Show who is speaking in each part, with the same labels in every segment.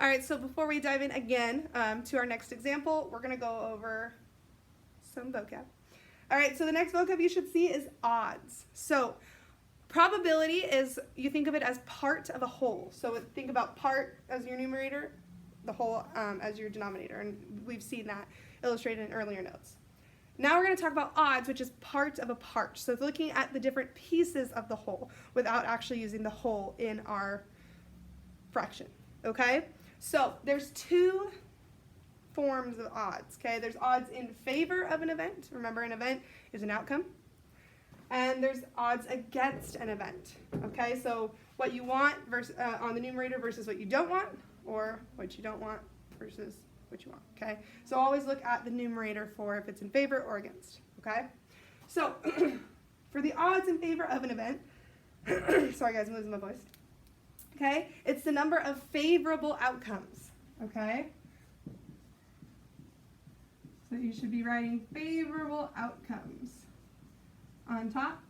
Speaker 1: All right, so before we dive in again to our next example, we're going to go over some vocab. All right, so the next vocab you should see is odds. So probability is, you think of it as part of a whole. So think about part as your numerator, the whole as your denominator, and we've seen that illustrated in earlier notes. Now we're going to talk about odds, which is part of a part. So it's looking at the different pieces of the whole without actually using the whole in our fraction, okay? So there's two forms of odds, okay? There's odds in favor of an event. Remember, an event is an outcome. And there's odds against an event, okay? So what you want versus, on the numerator versus what you don't want, or what you don't want versus what you want, okay? So always look at the numerator for if it's in favor or against, okay? So for the odds in favor of an event, sorry guys, I'm losing my voice, okay? It's the number of favorable outcomes, okay? So you should be writing favorable outcomes on top,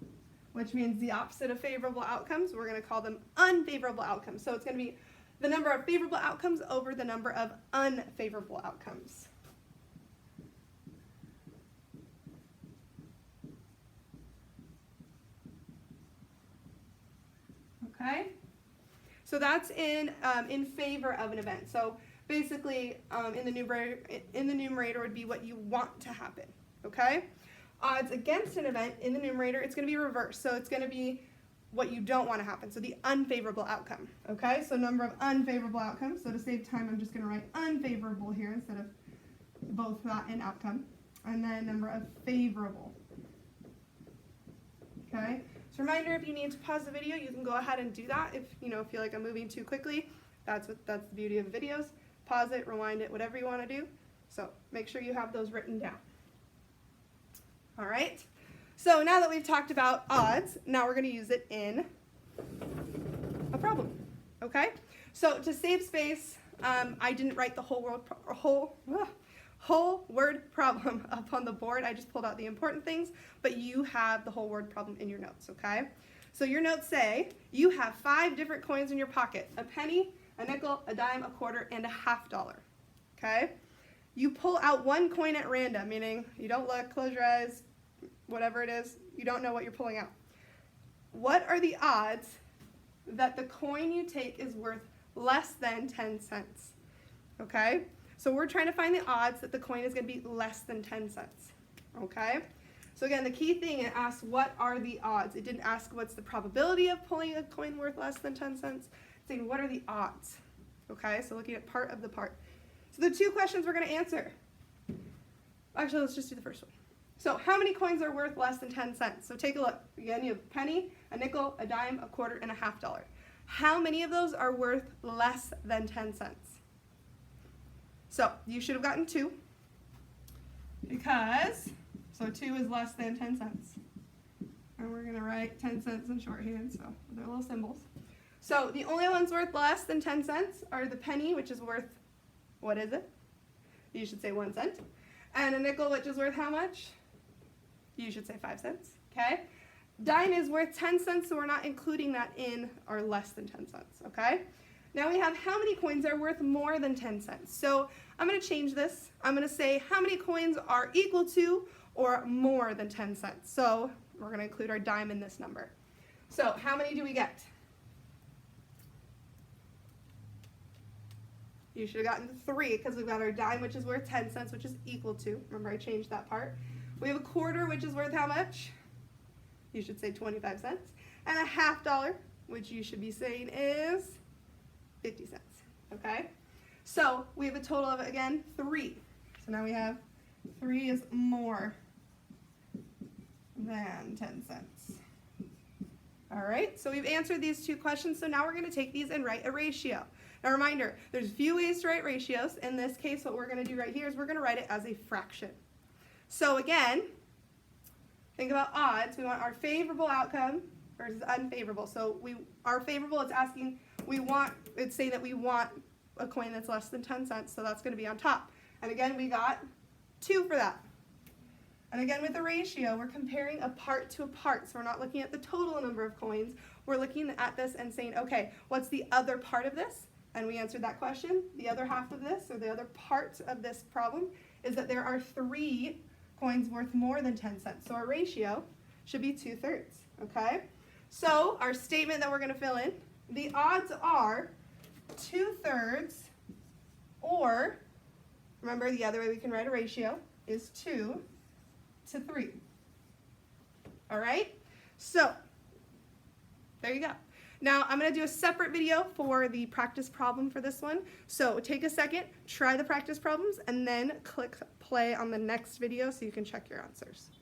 Speaker 1: which means the opposite of favorable outcomes. We're going to call them unfavorable outcomes. So it's going to be the number of favorable outcomes over the number of unfavorable outcomes. Okay? So that's in favor of an event. So basically, in the numerator would be what you want to happen, okay? Odds against an event in the numerator, it's going to be reversed. So it's going to be what you don't want to happen, so the unfavorable outcome, okay? So number of unfavorable outcomes. So to save time, I'm just going to write unfavorable here instead of both that and outcome. And then number of favorable, okay? So reminder, if you need to pause the video, you can go ahead and do that. If you feel like I'm moving too quickly, that's the beauty of videos. Pause it, rewind it, whatever you want to do. So make sure you have those written down. All right. So now that we've talked about odds, now we're going to use it in a problem. Okay. So to save space, I didn't write the whole word problem up on the board. I just pulled out the important things, but you have the whole word problem in your notes. Okay. So your notes say you have 5 different coins in your pocket: a penny, a nickel, a dime, a quarter, and a $50. Okay? You pull out one coin at random, meaning you don't look, close your eyes, whatever it is, you don't know what you're pulling out. What are the odds that the coin you take is worth less than 10 cents? Okay? So we're trying to find the odds that the coin is going to be less than 10 cents. Okay? So again, the key thing, it asks what are the odds. It didn't ask what's the probability of pulling a coin worth less than 10 cents. Saying what are the odds, okay? So looking at part of the part. So the 2 questions we're going to answer. Actually, let's just do the first one. So how many coins are worth less than 10 cents? So take a look. Again, you have a penny, a nickel, a dime, a quarter, and a $50. How many of those are worth less than 10 cents? So you should have gotten 2 because, so 2 is less than 10 cents. And we're going to write 10 cents in shorthand, so they're little symbols. So the only ones worth less than 10 cents are the penny, which is worth, what is it? You should say 1 cent. And a nickel, which is worth how much? You should say 5 cents, okay? Dime is worth 10 cents, so we're not including that in our less than 10 cents, okay? Now we have how many coins are worth more than 10 cents. So I'm going to change this. I'm going to say how many coins are equal to or more than 10 cents. So we're going to include our dime in this number. So how many do we get? You should have gotten 3 because we've got our dime, which is worth 10 cents, which is equal to. Remember, I changed that part. We have a quarter, which is worth how much? You should say 25 cents. And a $50, which you should be saying is 50 cents. Okay? So we have a total of, again, 3. So now we have 3 is more than 10 cents. All right, so we've answered these 2 questions. So now we're going to take these and write a ratio. Now reminder, there's a few ways to write ratios. In this case, what we're going to do right here is we're going to write it as a fraction. So again, think about odds. We want our favorable outcome versus unfavorable. So our favorable, it's asking, it's saying that we want a coin that's less than 10 cents, so that's going to be on top. And again, we got 2 for that. And again, with the ratio, we're comparing a part to a part. So we're not looking at the total number of coins. We're looking at this and saying, okay, what's the other part of this? and we answered that question. The other half of this, or the other part of this problem, is that there are 3 coins worth more than 10 cents. So our ratio should be 2/3, okay? So our statement that we're going to fill in, the odds are 2/3, or, remember the other way we can write a ratio is 2 to 3. All right? So there you go. Now I'm going to do a separate video for the practice problem for this one. So take a second, try the practice problems, and then click play on the next video so you can check your answers.